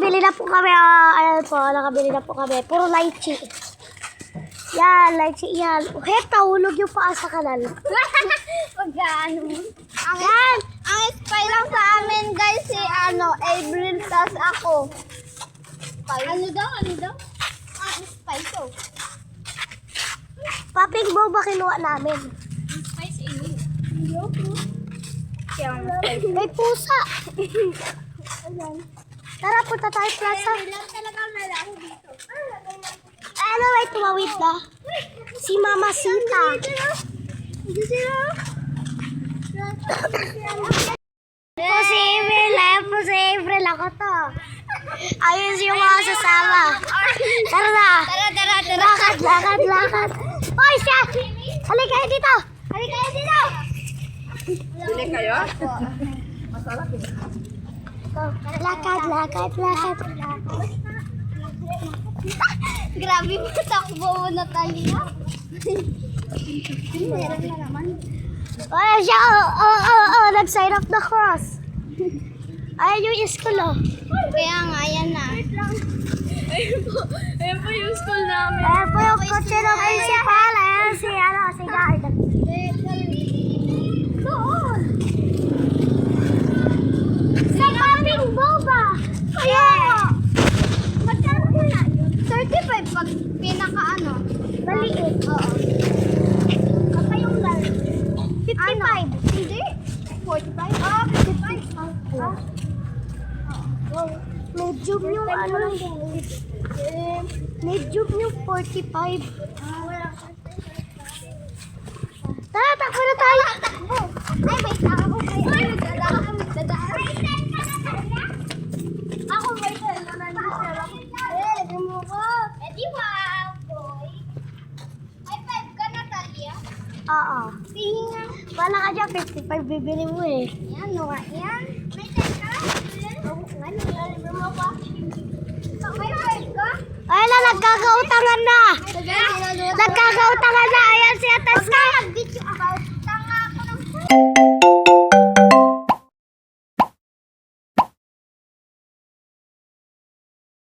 nakabili na po kami. Ayan po, nakabili na po kami. Puro lychee. Yan, lychee yan. Okay, tahulog yung paa sa kanal. Pagkaano. Ang spy lang sa amin guys si April tas ako. Ano daw? Spy to. Paping boba kinuha namin. Spy si Ini. May pusa. Tara, punta tayo plaza. Talaga nalaro dito. Ano, may tumawid na. Si Mama Sita. Posible ako to. Ayos yung mga sasama. Tara na. Tara. Lakad. Hoy, siya! Halika kayo dito. Bili kayo? Lakad. Grabe mo takbo mo Natalia. Meron na naman. Oh, siya. Nag-sign up the cross. Ayan yung school, oh. Kaya nga, yan na. Ayun po yung school namin. Ayan po yung kotse ng principal. Ayan si guard. Doon. Si Paping Boba. Ayan. Magkano po na? 35 pag pinaka Maliit. Oo. Kaka yung large. 55. Hindi. 45? 55. Medium yung medium yung 45. Tara, takbo na tayo. Ay, may tao. Ay, dadaan. Ako may talo na lagyan mo ko. Eh, di wow, boy. Ay, 5 ka Natalia. Oo. Tingin nga. Wala ka dyan, 55 bibili mo eh. Yan, no nga. Yan. May 10 ka? Oo, nga. Nalagyan mo ko. May 5 ka? Ay na, nagkakautangan na. Nagkakautangan na. Ayan si Atas ka. Nag-video about. Tanga ako ng